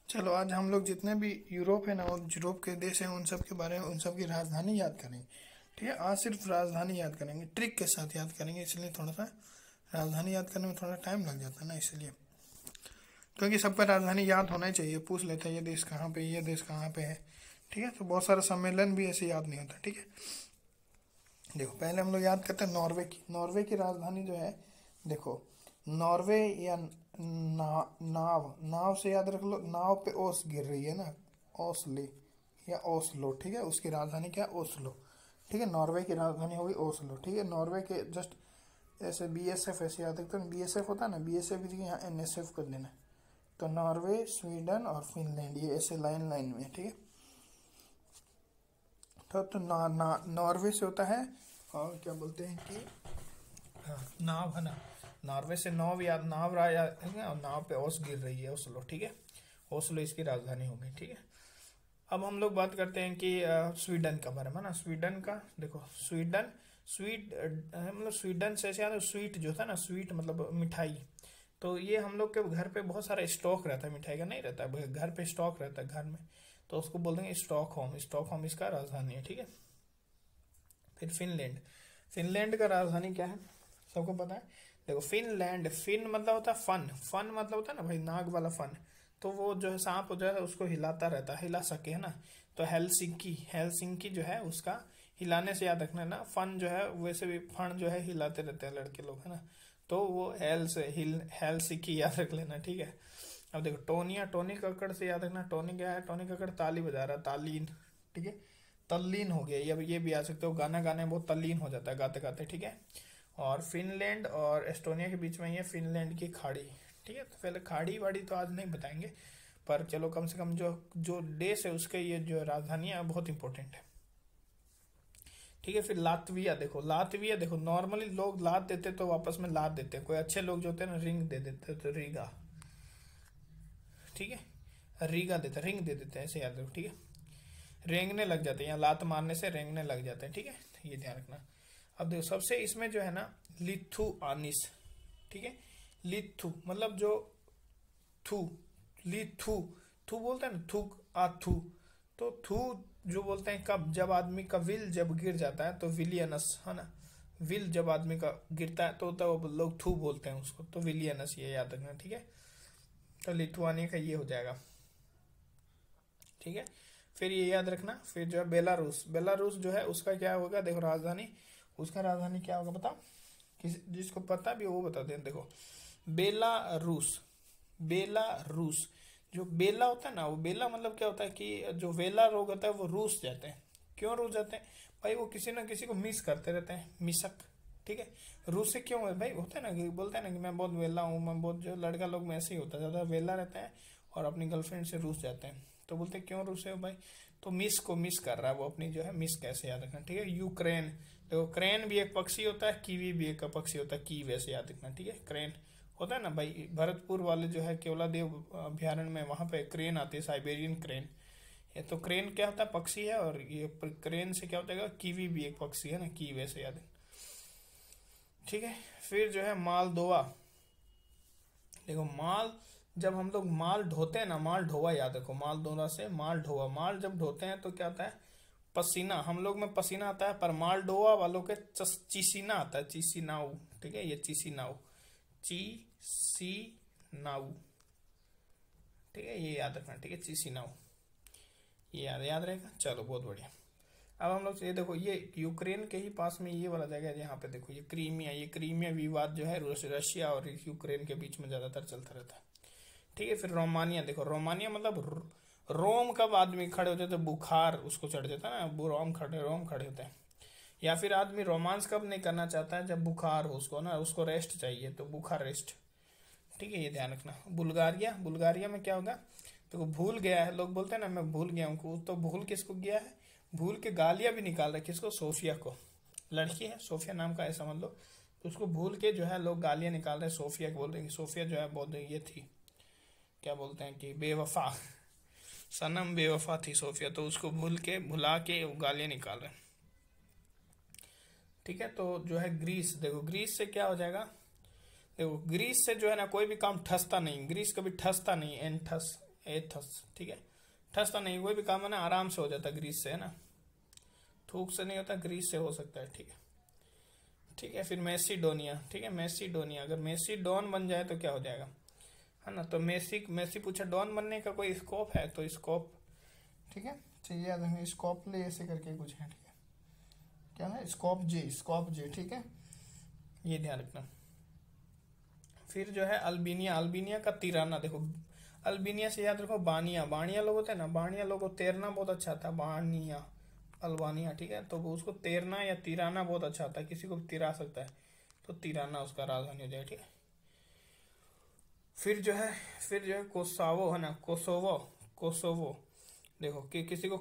चलो आज हम लोग जितने भी यूरोप है ना, और यूरोप के देश हैं, उन सब के बारे में, उन सब की राजधानी याद करेंगे। ठीक है, आज सिर्फ राजधानी याद करेंगे, ट्रिक के साथ याद करेंगे, इसलिए थोड़ा सा राजधानी याद करने में थोड़ा टाइम लग जाता है ना, इसलिए। क्योंकि सबका राजधानी याद होना ही चाहिए, पूछ लेते हैं ये देश कहाँ पे, ये देश कहाँ पे है। ठीक है, तो बहुत सारा सम्मेलन भी ऐसे याद नहीं होता। ठीक है, देखो पहले हम लोग याद करते हैं नॉर्वे की राजधानी जो है, देखो नॉर्वे या नाव नाव से याद रख लो, नाव पे ओस गिर रही है ना, ओसले या ओस्लो। ठीक है, उसकी राजधानी क्या है, ओस्लो। ठीक है, नॉर्वे की राजधानी होगी ओस्लो। ठीक है, नॉर्वे के जस्ट ऐसे बीएसएफ ऐसे याद रखते हैं, बीएसएफ होता है ना, बीएसएफ की यहाँ एनएसएफ कर देना। तो नॉर्वे, स्वीडन और फिनलैंड, ये ऐसे लाइन लाइन में। ठीक है, तो नॉर्वे से होता है, और क्या बोलते हैं कि हाँ, नाव है ना, नॉर्वे से नाव याद, याद है ना, और नाव पे ओस गिर रही है, ओस्लो। ठीक है, ओस्लो इसकी राजधानी हो गई। ठीक है, अब हम लोग बात करते हैं कि स्वीडन का बारे में ना। स्वीडन का देखो, स्वीडन मतलब स्वीडन से याद है, स्वीट जो था ना, स्वीट मतलब मिठाई। तो ये हम लोग के घर पे बहुत सारा स्टॉक रहता है मिठाई का, नहीं रहता है घर पे, स्टॉक रहता है घर में, तो उसको बोल देंगे स्टॉकहोम। स्टॉकहोम इसका राजधानी है। ठीक है, फिर फिनलैंड। फिनलैंड का राजधानी क्या है, सबको पता है। देखो फिनलैंड, फिन मतलब होता है फन, फन मतलब होता है ना भाई, नाग वाला फन। तो वो जो है सांप जो है उसको हिलाता रहता है, हिला सके, है ना। तो हेलसिंकी, हेलसिंकी जो है उसका हिलाने से याद रखना है ना, फन जो है वैसे भी फन जो है हिलाते रहते हैं लड़के लोग, है ना। तो वो हेलसिंकी याद रख लेना। ठीक है, अब देखो टोनिया, टोनी कक्कड़ से याद रखना, टोनी क्या है, टोनी कक्कड़ ताली बजा रहा है, तालीन। ठीक है, तल्लीन हो गया, ये भी आ सकते हो, गाना गाने में बहुत तल्लीन हो जाता है गाते गाते। ठीक है, और फिनलैंड और एस्टोनिया के बीच में ये फिनलैंड की खाड़ी। ठीक है, तो पहले खाड़ी वाड़ी तो आज नहीं बताएंगे, पर चलो कम से कम जो जो देश है उसके ये जो राजधानी है बहुत इंपॉर्टेंट है। ठीक है, फिर लातविया। देखो लातविया, देखो नॉर्मली लोग लात देते तो वापस में लात देते हैं, कोई अच्छे लोग जो होते हैं ना रिंग दे देते, तो रीगा। ठीक है, रीगा देते, रिंग दे देते हैं, ऐसे याद रखो। ठीक है, रेंगने लग जाते हैं, या लात मारने से रेंगने लग जाते हैं। ठीक है, ये ध्यान रखना। अब देखो सबसे इसमें जो है ना, लिथु आनिस। ठीक है, लिथु मतलब जो थू, लिथु, थू बोलते हैं ना, थूक आ थू। तो थू जो बोलते हैं कब, जब आदमी का विल जब गिर जाता है, तो विलियनस, है ना। विल जब आदमी का गिरता है तो तब लोग थू बोलते हैं उसको, तो विलियनस, ये याद रखना। ठीक है, तो लिथुआनिया का ये हो जाएगा। ठीक है, फिर ये याद रखना, फिर जो है बेलारूस, बेलारूस जो है उसका क्या होगा, देखो राजधानी, उसका राजधानी क्या होगा बताओ, किस जिसको पता भी हो वो बता दें। देखो बेलारूस, बेलारूस, जो बेला होता है ना, वो बेला मतलब क्या होता है कि जो वेला रोग होता है वो रूस जाते हैं। क्यों रूस जाते हैं भाई, वो किसी ना किसी को मिस करते रहते हैं, मिसक। ठीक है, रूस से क्यों है भाई, होता है ना कि बोलते हैं ना कि मैं बहुत वेला हूँ, मैं बहुत, जो लड़का लोग में ऐसे ही होता है, ज्यादा वेला रहता है और अपनी गर्लफ्रेंड से रूस जाते हैं। तो बोलते हैं क्यों रूस है भाई, तो मिस को मिस कर रहा है वो अपनी, जो है मिस कैसे याद रखना। ठीक है, यूक्रेन। देखो क्रेन भी एक पक्षी होता है, कीवी भी एक पक्षी होता है, की वैसे याद रखना। ठीक है, क्रेन होता है ना भाई, भरतपुर वाले जो है केवलादेव अभ्यारण्य में, वहां पे क्रेन आती है, साइबेरियन क्रेन। ये तो क्रेन क्या होता है, पक्षी है, और ये क्रेन से क्या होता है, कीवी भी एक पक्षी है ना, की वैसे याद है। ठीक है, फिर जो है मालदोवा। देखो माल, जब हम लोग माल ढोते हैं ना, माल ढोवा याद रखो, माल दोना से माल ढोवा, माल जब ढोते हैं तो क्या आता है, पसीना, हम लोग में पसीना आता है, पर माल ढोवा वालों के चिसीना आता है, चिसीनाऊ। ठीक है, ये चिसीनाऊ, चिसीनाऊ। ठीक है, ये याद रखना। ठीक है, चिसीनाऊ, ये याद रहेगा। चलो बहुत बढ़िया। अब हम लोग ये देखो, ये यूक्रेन के ही पास में ये वाला जगह है, यहाँ पे देखो ये क्रीमिया, ये क्रीमिया विवाद जो है रशिया और यूक्रेन के बीच में ज्यादातर चलता रहता है। ठीक है, फिर रोमानिया। देखो रोमानिया मतलब रोम, कब आदमी खड़े होते थे, बुखार उसको चढ़ जाता है ना, रोम खड़े होते हैं। या फिर आदमी रोमांस कब नहीं करना चाहता है, जब बुखार हो उसको ना, उसको रेस्ट चाहिए, तो बुखार रेस्ट। ठीक है, ये ध्यान रखना। बुल्गारिया, बुल्गारिया में क्या होगा, तो भूल गया है, लोग बोलते हैं ना मैं भूल गया हूँ, तो भूल किसको गया है, भूल के गालियां भी निकाल रहे, किसको, सोफिया को। लड़की है सोफिया नाम का है समझ लो, तो उसको भूल के जो है लोग गालियां निकाल रहे, सोफिया को बोल रहे हैं, सोफिया जो है बहुत ये थी, क्या बोलते हैं कि बेवफा, सनम बेवफा थी सोफिया, तो उसको भुला के वो गालियां निकाल रहे हैं। ठीक है, तो जो है ग्रीस। देखो ग्रीस से क्या हो जाएगा, देखो ग्रीस से जो है ना कोई भी काम ठसता नहीं, ग्रीस कभी ठसता नहीं, एंठस, एथस, ठीक है। ठस तो नहीं, कोई भी काम है ना आराम से हो जाता है ग्रीस से, है ना, थूक से नहीं होता, ग्रीस से हो सकता है, ठीक है। ठीक है, फिर मैसिडोनिया, ठीक है, मैसिडोनिया, अगर मैसिडोन बन जाए तो क्या हो जाएगा, है ना, तो मैसी पूछा डॉन बनने का कोई स्कोप है, तो स्कोप, ठीक है, चाहिए याद रखना, स्कोप ले ऐसे करके कुछ है, ठीक है, क्या है, स्कोप जे, ठीक है, ये ध्यान रखना। फिर जो है अल्बेनिया, अल्बेनिया का तिराना, देखो अल्बेनिया से याद रखो बानिया, बानिया लोग होते हैं ना, बानिया लोग को तैरना बहुत अच्छा था, बानिया, अल्बानिया, ठीक है, तो उसको तैरना या तिराना बहुत अच्छा आता है, किसी को भी तिरा सकता है, तो तिराना उसका राजधानी हो जाए, ठीक है। फिर जो है कोसावो, है ना, कोसोवो, देखो कि किसी को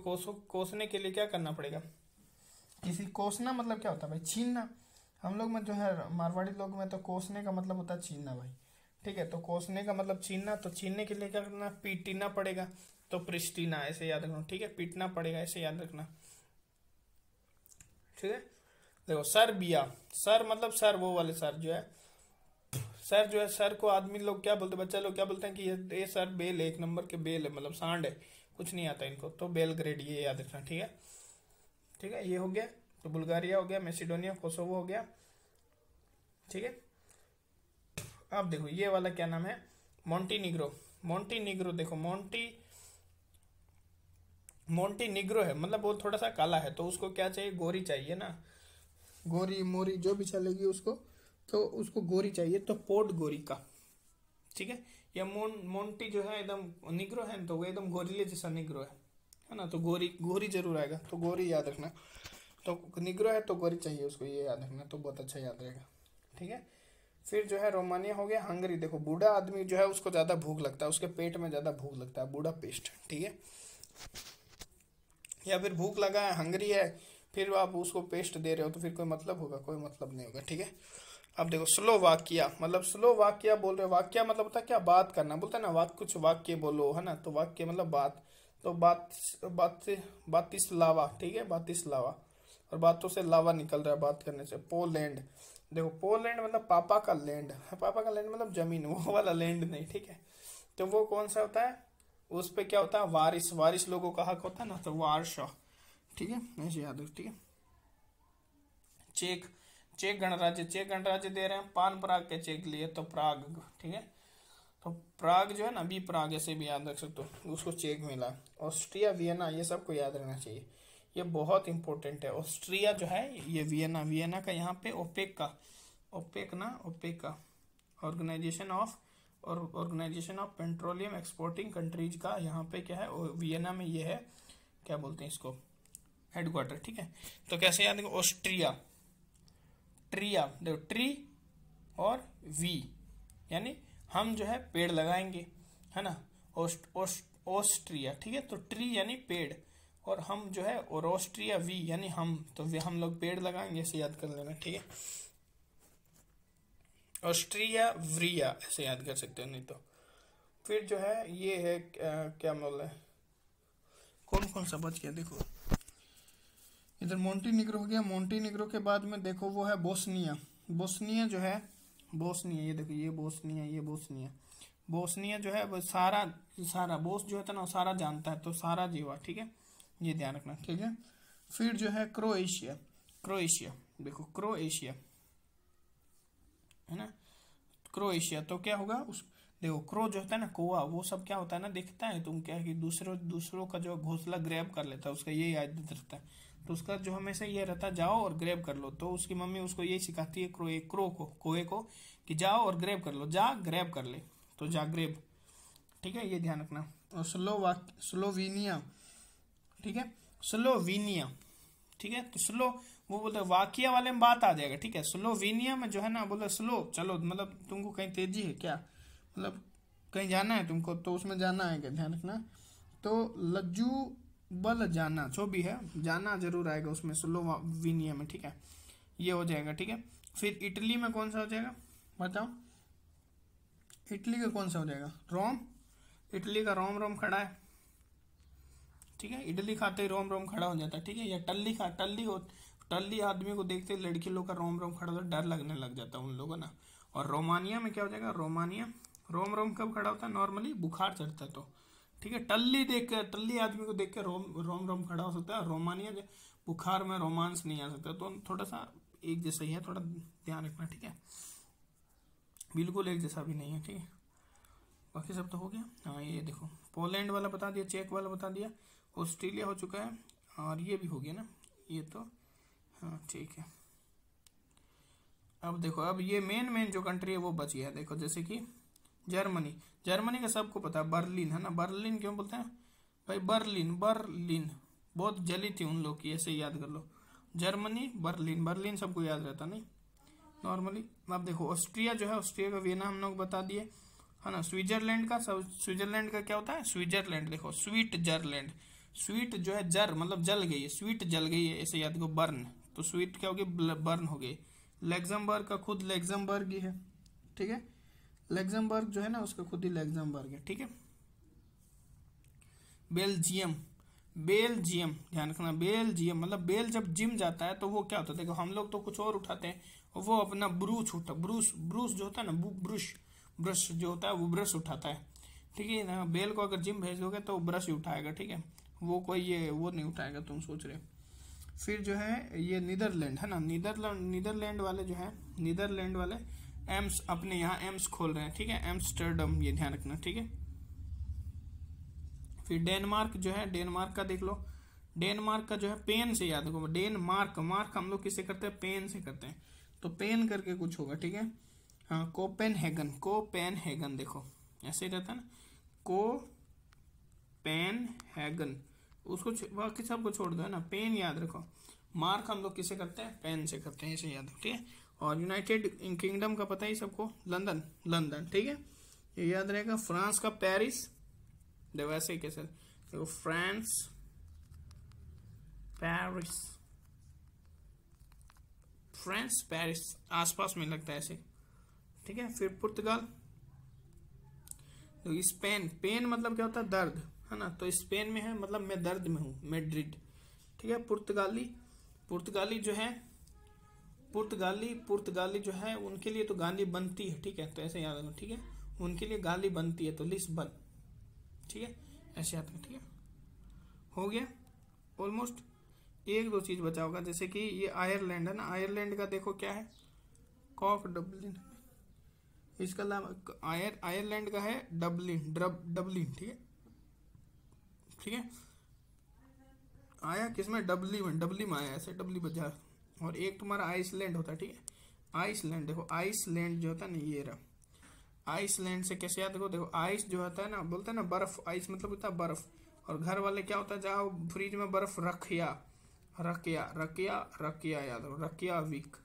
कोसने के लिए क्या करना पड़ेगा, किसी कोसना मतलब क्या होता है भाई, छीनना। हम लोग में जो है मारवाड़ी लोग में तो कोसने का मतलब होता है छीनना भाई, ठीक है, तो कोसने का मतलब छीनना, तो छीनने के लिए क्या करना, पीटना पड़ेगा, तो प्रिस्टीना, ऐसे याद रखना, ठीक है, पीटना पड़ेगा, ऐसे याद रखना, ठीक है। देखो सर्बिया, सर मतलब सर, वो वाले सर जो है, सर जो है, सर को आदमी लोग क्या बोलते हैं, बच्चा लोग क्या बोलते हैं कि ये सर बेल है, 1 नंबर के बेल है, मतलब सांड है, कुछ नहीं आता इनको, तो बेलग्रेड, ये याद रखना, ठीक है, ठीक है, ये हो गया, तो बुल्गारिया हो गया, मैसिडोनिया, कोसोवो हो गया, ठीक है। अब देखो ये वाला क्या नाम है, मोंटीनिग्रो, मोंटीनिग्रो, देखो मोंटीनिग्रो है, मतलब वो थोड़ा सा काला है, तो उसको क्या चाहिए, गोरी चाहिए ना, गोरी मोरी जो भी चलेगी उसको, तो उसको गोरी चाहिए, तो पोर्ट गोरी का, ठीक है। या मोंटी जो है एकदम निग्रो है, तो वो एकदम गोरीले जैसा निग्रो है ना, तो गोरी जरूर आएगा, तो गोरी याद रखना, तो निग्रो है तो गोरी चाहिए उसको, ये याद रखना, तो बहुत अच्छा याद रहेगा, ठीक है। फिर जो है रोमानिया हो गया, हंगरी, देखो बूढ़ा आदमी जो है उसको ज्यादा भूख लगता है, उसके पेट में ज्यादा भूख लगता है, बूढ़ा पेस्ट, ठीक है, या फिर भूख लगा है, हंगरी है, फिर आप उसको पेस्ट दे रहे हो, तो फिर कोई मतलब होगा, कोई मतलब नहीं होगा, ठीक है। अब देखो स्लोवाकिया, मतलब स्लोवाकिया बोल रहे हो, वाक्य मतलब होता है क्या, बात करना, बोलता है ना कुछ वाक्य बोलो, है ना, तो वाक्य मतलब बात, तो बातिस्लावा, ठीक है, बातिस्लावा, और बातों से लावा निकल रहा है बात करने से। पोलैंड, देखो पोलैंड मतलब पापा का लैंड, पापा का लैंड मतलब जमीन, वो वाला लैंड नहीं, ठीक है, तो वो कौन सा होता है, उस पे क्या होता है, वारिस लोगों का हक होता है ना, तो वारशा, ठीक है, ऐसे याद रखो, ठीक है। चेक गणराज्य दे रहे हैं, पान पराग के चेक लिए, तो प्राग, ठीक है, तो प्राग जो है ना, बी प्राग ऐसे भी याद रख सकते हो, उसको चेक मिला। ऑस्ट्रिया, वियना, ये सबको याद रखना चाहिए, ये बहुत इंपॉर्टेंट है। ऑस्ट्रिया जो है, ये वियना का यहाँ पे ओपेक का organisation of petroleum exporting countries का यहाँ पे क्या है, वियना में ये है, क्या बोलते हैं इसको, हेडक्वार्टर, ठीक है। तो कैसे याद है, ऑस्ट्रिया, देखो ट्री और वी, यानी हम जो है पेड़ लगाएंगे, है ना, ऑस्ट्रिया, ठीक है, तो ट्री यानी पेड़, और हम जो है, और ऑस्ट्रिया वी यानी हम, तो हम लोग पेड़ लगाएंगे, ऐसे याद कर लेना, ठीक है। ऑस्ट्रिया व्रिया ऐसे याद कर सकते हो, नहीं तो फिर जो है ये है क्या बोल रहे हैं, कौन कौन सा बच गया, देखो इधर मोंटीनिग्रो हो गया, मोंटीनिग्रो के बाद में देखो वो है बोस्निया जो है, बोस्निया, ये देखो ये बोस्निया जो है वो सारा बोस जो होता है ना, सारा जानता है, तो सारा जीवा, ठीक है, ये ध्यान रखना, ठीक है। फिर जो है क्रोएशिया, देखो क्रोएशिया, है ना, क्रोएशिया, तो क्या होगा उस, देखो क्रो जो होता है ना, कोआ, वो सब क्या होता है ना, देखता है तुम क्या कि दूसरों का जो घोंसला ग्रैब कर लेता है, उसका यही आदत रहता है, तो उसका जो हमेशा ये रहता है, जाओ और ग्रैब कर लो, तो उसकी मम्मी उसको यही सिखाती है, कोए को कि जाओ और ग्रैब कर लो, जा ग्रैब कर ले, तो जा ग्रैब, ठीक है, ये ध्यान रखना। और स्लोवेनिया, ठीक है, स्लोवेनिया, ठीक है, तो वो बोलते हैं वाकिया वाले में बात आ जाएगा, ठीक है। स्लोवेनिया में जो है ना, बोलते स्लो चलो, मतलब तुमको कहीं तेजी है क्या, मतलब कहीं जाना है तुमको, तो उसमें जाना है क्या, ध्यान रखना, तो लज्जू बल जाना, जो भी है जाना जरूर आएगा उसमें, स्लोवेनिया में, ठीक है, ये हो जाएगा, ठीक है। फिर इटली में कौन सा हो जाएगा, बताओ, इटली का कौन सा हो जाएगा, रोम, इटली का रोम खड़ा है, ठीक है, इडली खाते ही रोम खड़ा हो जाता है, ठीक है, या टल्ली आदमी को देखते ही लड़की लोग का रोम खड़ा होता है, डर लगने लग जाता है उन लोगों ना। और रोमानिया में क्या हो जाएगा, रोम कब खड़ा होता है, नॉर्मली बुखार चढ़ता है, तो ठीक है। टल्ली देख कर, टल्ली आदमी को देख कर रोम रोम रोम खड़ा हो सकता है, रोमानिया जो बुखार में रोमांस नहीं आ सकता। तो थोड़ा सा एक जैसा ही है, थोड़ा ध्यान रखना, ठीक है। बिल्कुल एक जैसा भी नहीं है, ठीक है। बाकी सब तो हो गया। हाँ ये देखो, पोलैंड वाला बता दिया, चेक वाला बता दिया, ऑस्ट्रेलिया हो चुका है, और ये भी हो गया ना, ये तो हाँ ठीक है। अब देखो, अब ये मेन मेन जो कंट्री है वो बच गया। देखो जैसे कि जर्मनी, जर्मनी का सबको पता है, बर्लिन है ना। बर्लिन क्यों बोलते हैं भाई? बर्लिन, बर्लिन बहुत जली थी उन लोग की, ऐसे याद कर लो। जर्मनी, बर्लिन, बर्लिन सबको याद रहता नहीं नॉर्मली। अब देखो ऑस्ट्रिया जो है, ऑस्ट्रिया का वियना हम लोग बता दिए, है ना। स्विट्जरलैंड का, सब स्विट्जरलैंड का क्या होता है? स्विट्जरलैंड। देखो स्वीटजरलैंड, स्वीट जो है जर मतलब जल गई है, स्वीट जल गई है, ऐसे याद करो। बर्न, तो स्वीट क्या होगी? बर्न हो गई। लग्जमबर्ग का खुद लग्जमबर्ग ही है, ठीक है। लग्जमबर्ग जो है ना, उसका खुद ही लग्जमबर्ग है, ठीक है। बेल्जियम, बेल्जियम ध्यान रखना, बेल्जियम मतलब बेल जब जिम जाता है तो वो क्या होता है? देखो हम लोग तो कुछ और उठाते हैं, वो अपना ब्रूच उठा, ब्रूस ब्रूस जो होता है ना, ब्रश, ब्रश जो होता है वो ब्रश उठाता है, ठीक है ना। बेल को अगर जिम भेज दोगे तो ब्रश ही उठाएगा, ठीक है। वो कोई ये वो नहीं उठाएगा, तुम सोच रहे। फिर जो है ये नीदरलैंड है ना, नीदरलैंड वाले जो है, नीदरलैंड वाले एम्स, अपने यहाँ एम्स खोल रहे हैं, ठीक है। एम्स्टर्डम, ये ध्यान रखना, ठीक है। फिर डेनमार्क जो है, डेनमार्क का देख लो। डेनमार्क का जो है पेन से याद रखो, डेनमार्क, मार्क हम लोग किसे करते हैं? पेन से करते हैं, तो पेन करके कुछ होगा, ठीक है। हाँ कोपेनहेगन, कोपेनहेगन देखो ऐसे ही रहता है ना, कोपेनहेगन। उसको बाकी सबको छोड़ दो, है ना। पेन याद रखो। मार्क हम लोग किसे करते हैं? पेन से करते हैं, इसे याद रखो, ठीक है। और यूनाइटेड किंगडम का पता ही सबको, लंदन, लंदन, ठीक है, ये याद रहेगा। फ्रांस का पेरिस, देखो ऐसे ही कैसे, देखो फ्रांस, पेरिस, फ्रांस पेरिस आसपास में लगता है ऐसे, ठीक है। फिर पुर्तगाल, तो स्पेन, पेन मतलब क्या होता है? दर्द, है ना। तो स्पेन में है मतलब मैं दर्द में हूँ, मैड्रिड, ठीक है। पुर्तगाली, पुर्तगाली जो है, पुर्तगाली, पुर्तगाली जो है उनके लिए तो गाली बनती है, ठीक है। तो ऐसे याद रखो, ठीक है, उनके लिए गाली बनती है, तो लिस्बन, ठीक है, ऐसे याद रखो, ठीक है। हो गया ऑलमोस्ट। एक दो चीज बचा होगा, जैसे कि ये आयरलैंड है ना, आयरलैंड का देखो क्या है? कॉक डबलिन, इसका नाम आयरलैंड का है डबलिन, डबलिन, ठीक है, ठीक है। आया किसमें? डबली में, डबली में आया, ऐसे डबली बजा। और एक तुम्हारा आइसलैंड होता है, ठीक है। आइसलैंड देखो, आइसलैंड जो होता है ना, ये रहा। आइसलैंड से कैसे याद देखो, देखो आइस जो होता है ना, बोलते हैं ना बर्फ, आइस मतलब होता है बर्फ। और घर वाले क्या होता है? जाओ फ्रिज में बर्फ रखिया, रकिया, रकिया, रकिया याद रखो, रकिया वीक।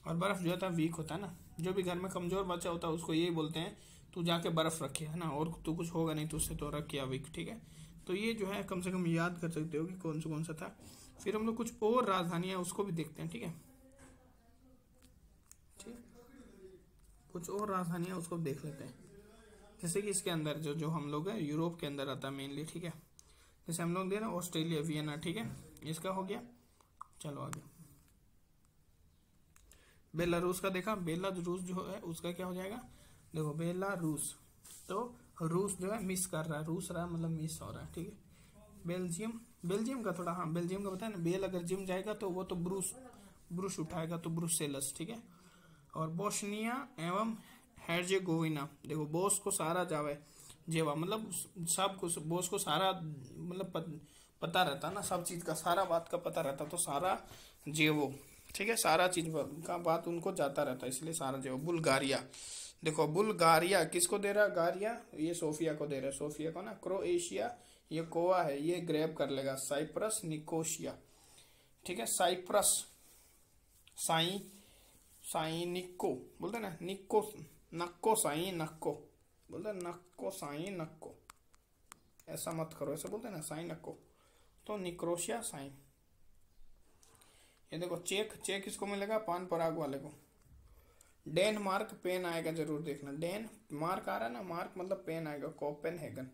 और बर्फ जो होता है वीक होता है ना, जो भी घर में कमजोर बच्चा होता है उसको यही बोलते हैं, तू जाके बर्फ रखे, है ना, और तू कुछ होगा नहीं तुझसे, तो रकिया वीक, ठीक है। तो ये जो है कम से कम याद कर सकते हो कि कौन सा था। फिर हम लोग कुछ और राजधानियां उसको भी देखते हैं, ठीक है, ठीक, कुछ और राजधानियां उसको देख लेते हैं। जैसे कि इसके अंदर जो जो हम लोग है, यूरोप के अंदर आता है मेनली, ठीक है। जैसे हम लोग दे ना ऑस्ट्रेलिया, वियना, ठीक है, इसका हो गया। चलो आगे, बेलारूस का देखा, बेलारूस जो है उसका क्या हो जाएगा? देखो बेलारूस, तो रूस जो है मिस कर रहा है, रूस रहा मतलब मिस हो रहा है, ठीक है। बेल्जियम, बेल्जियम का थोड़ा, हाँ बेल्जियम का पता है ना, बेल अगर जिम जाएगा तो वो तो ब्रूस, ब्रूस उठाएगा, तो ब्रुसेलस, ठीक है। और बोस्निया एवं हेर्जेगोविना, देखो बोस को सारा जावे, जेवा मतलब सब कुछ, बोस को सारा मतलब पता रहता ना, सब चीज का, सारा बात का पता रहता, तो सारा जेवो, ठीक है, सारा चीज का बात उनको जाता रहता, इसलिए सारा जेवो। बुल्गारिया, देखो बुल्गारिया किसको दे रहा है? गारिया, ये सोफिया को दे रहा है, सोफिया को ना। क्रोएशिया, ये कोवा है, ये ग्रैब कर लेगा। साइप्रस, निकोशिया, ठीक है, साइप्रस, साई, साई निक्को बोलते ना, निक्को, नक्को साई नक्को बोलते, नक्को साई नक्को, ऐसा मत करो, ऐसे बोलते ना साई नक्को, तो निक्रोशिया साई। ये देखो चेक, चेक किसको मिलेगा? पान पराग वाले को। डेनमार्क, पेन आएगा जरूर देखना, डेन मार्क आ रहा है ना, मार्क मतलब पेन आएगा। कोपेनहेगन।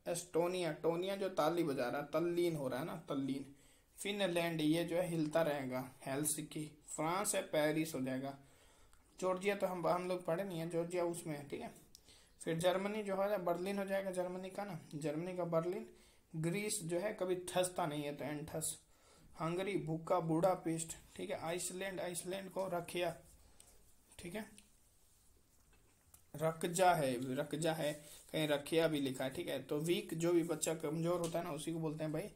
एस्टोनिया, टोनिया जो ताली बजा रहा है, तल्लीन हो रहा है ना, तल्लीन। फिनलैंड, ये जो है हिलता रहेगा, हेल्सिंकी। फ्रांस है, पेरिस हो जाएगा। जॉर्जिया तो हम लोग पढ़े नहीं है, जॉर्जिया उसमें है, ठीक है। फिर जर्मनी जो है बर्लिन हो जाएगा जर्मनी का ना, जर्मनी का बर्लिन। ग्रीस जो है कभी ठसता नहीं है तो एंठस। हंगरी भूखा बूडापेस्ट, ठीक है। आइसलैंड, आइसलैंड को रखिया, ठीक है। रकजा है, रकजा है, कहीं रखिया भी लिखा है, ठीक है। तो वीक जो भी बच्चा कमजोर होता है ना उसी को बोलते हैं भाई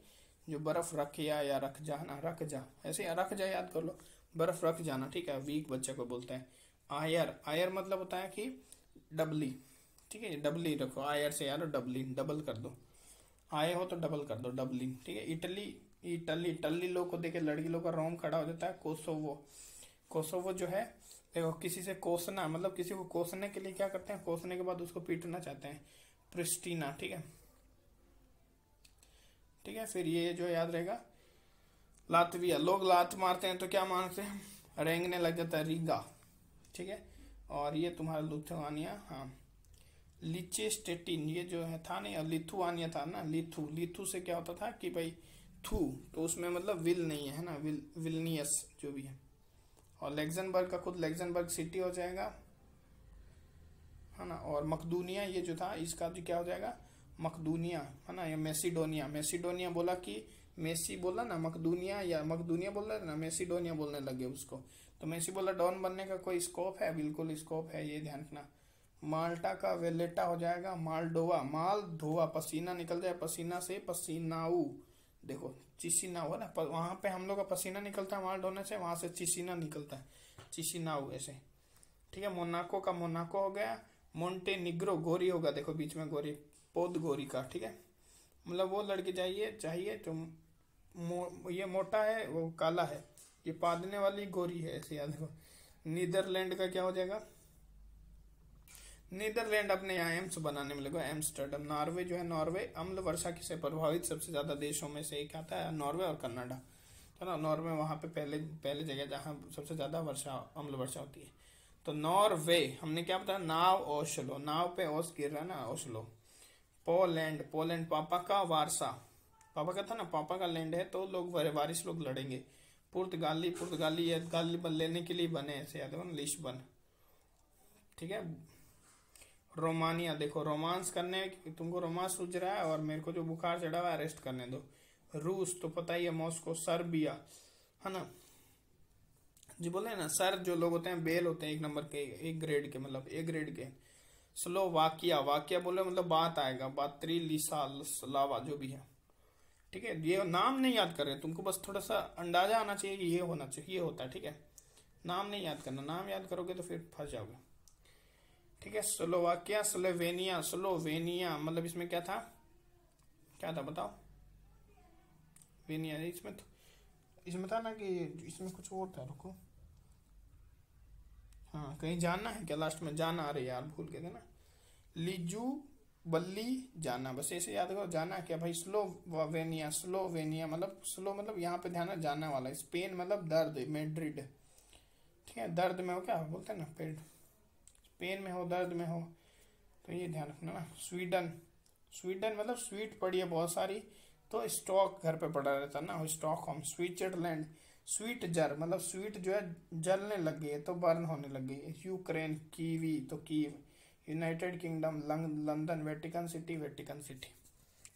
जो बर्फ रखिया या रख जा ना, रख जा, ऐसे रख जा याद कर लो, बर्फ रख जाना, ठीक है। वीक बच्चे को बोलते हैं। आयर, आयर मतलब होता है कि डबली, ठीक है। डबली रखो, आयर से यार डबली, डबल कर दो, आए हो तो डबल कर दो, डबलिंग, ठीक है। इटली, इटली, इटली लोग को देखे लड़की लोग का रोम खड़ा हो जाता है। कोसोवो, कोसोवो जो है देखो किसी से कोसना, मतलब किसी को कोसने के लिए क्या करते हैं, कोसने के बाद उसको पीटना चाहते हैं। प्रिस्टीना, ठीक है, ठीक है। फिर ये जो याद रहेगा, लातविया, लोग लात मारते हैं तो क्या मारते हैं, रेंगने लग जाता है, रीगा, ठीक है। और ये तुम्हारा लिथुआनिया, हाँ, लिचेस्टेटिन, ये जो है था नहीं, लिथुआनिया था ना, लिथु, लिथु से क्या होता था कि भाई थू, तो उसमें मतलब विल नहीं है ना, विलनियस जो भी है। और लेक्जमबर्ग का खुद लेक्जमबर्ग सिटी हो जाएगा, है ना। और मकदूनिया ये जो था इसका जो क्या हो जाएगा, मकदूनिया, है ना। या मैसिडोनिया, मैसिडोनिया बोला कि मेसी बोला ना, मकदूनिया या मकदूनिया बोल रहे थे ना, मैसिडोनिया बोलने लगे उसको। तो मेसी बोला डॉन बनने का कोई स्कोप है, बिल्कुल स्कोप है, ये ध्यान रखना। माल्टा का वेलेटा हो जाएगा मालडोवा, माल धोआ, पसीना निकल जाए, पसीना से पसीनाऊ, देखो चिसिनाऊ है ना, वहां पे हम लोग का पसीना निकलता है माल धोने से, वहां से चिसिना निकलता है, चिसिनाऊ ऐसे, ठीक है। मोनाको का मोनाको हो गया। मोन्टे निग्रो, गोरी होगा, देखो बीच में गोरी, पोद गोरी का, ठीक है। मतलब वो लड़की चाहिए तो ये मोटा है वो काला है, ये पादने वाली गोरी है, ऐसे याद रखो। नीदरलैंड का क्या हो जाएगा, नीदरलैंड अपने यहाँ एम्स बनाने में लगा, एम्स्टर्डम। नॉर्वे जो है, नॉर्वे अम्ल वर्षा से प्रभावित सबसे ज्यादा देशों में से एक आता है, नॉर्वे और कनाडा, तो ना नॉर्वे वहां पे पहले जगह जहाँ सबसे ज्यादा वर्षा, अम्ल वर्षा होती है। तो नॉर्वे हमने क्या बताया, नाव ओस्लो, नाव पे ओस गिर रहा है ना, ओस्लो। पोलैंड, पोलैंड पापा का वारसा, पापा का था ना, पापा का लैंड है तो लोग वारिस लोग लड़ेंगे। पुर्तगाली, पुर्तगाली ये गाली लेने के लिए बने, ऐसे याद हो, लिस्बन, ठीक है। रोमानिया, देखो रोमांस करने, तुमको रोमांस सूझ रहा है और मेरे को जो बुखार चढ़ा हुआ है अरेस्ट करने दो। रूस तो पता ही है, मॉस्को। सर्बिया, है ना, जी बोले ना सर, जो लोग होते हैं बेल होते हैं, एक नंबर के, एक ग्रेड के, मतलब एक ग्रेड के। स्लोवाकिया, वाकिया बोले मतलब बात आएगा, बात्री, लिसा, लावा जो भी है, ठीक है। ये नाम नहीं याद कर रहे तुमको, बस थोड़ा सा अंदाजा आना चाहिए कि ये होना चाहिए, ये होता है, ठीक है। नाम नहीं याद करना, नाम याद करोगे तो फिर फंस जाओगे, ठीक है। स्लोवाकिया, स्लोवेनिया, स्लोवेनिया मतलब इसमें क्या था, क्या था बताओ, वेनिया, इसमें था ना कि इसमें कुछ और था, रुको, हाँ कहीं जाना है क्या, लास्ट में जाना, आ रही यार भूल गए थे ना। लिजू बल्ली जाना, बस ऐसे याद करो, जाना क्या भाई, स्लोवेनिया, स्लोवेनिया मतलब स्लो, मतलब यहाँ पे ध्यान जाने वाला। स्पेन मतलब दर्द, मेड्रिड, ठीक है। दर्द में हो, क्या बोलते हैं ना, पेट, पेन में हो, दर्द में हो, तो ये ध्यान रखना ना। स्वीडन, स्वीडन मतलब स्वीट पड़ी है बहुत सारी, तो स्टॉक घर पे पड़ा रहता ना, स्टॉकहोम। स्विट्जरलैंड, स्वीट जर मतलब स्वीट जो है जलने लग गई है तो बर्न होने लग गई है। यूक्रेन, कीवी तो Kyiv. United kingdom, London. Vatican city, Vatican city,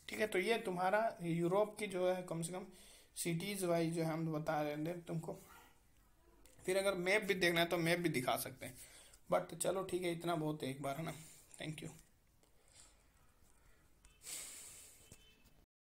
ठीक है। तो ये तुम्हारा यूरोप की जो है कम से कम सिटीज वाइज जो है हम बता रहे थे तुमको। फिर अगर मैप भी देखना है तो मैप भी दिखा सकते हैं, बट चलो ठीक है, इतना बहुत है एक बार, है ना। Thank you.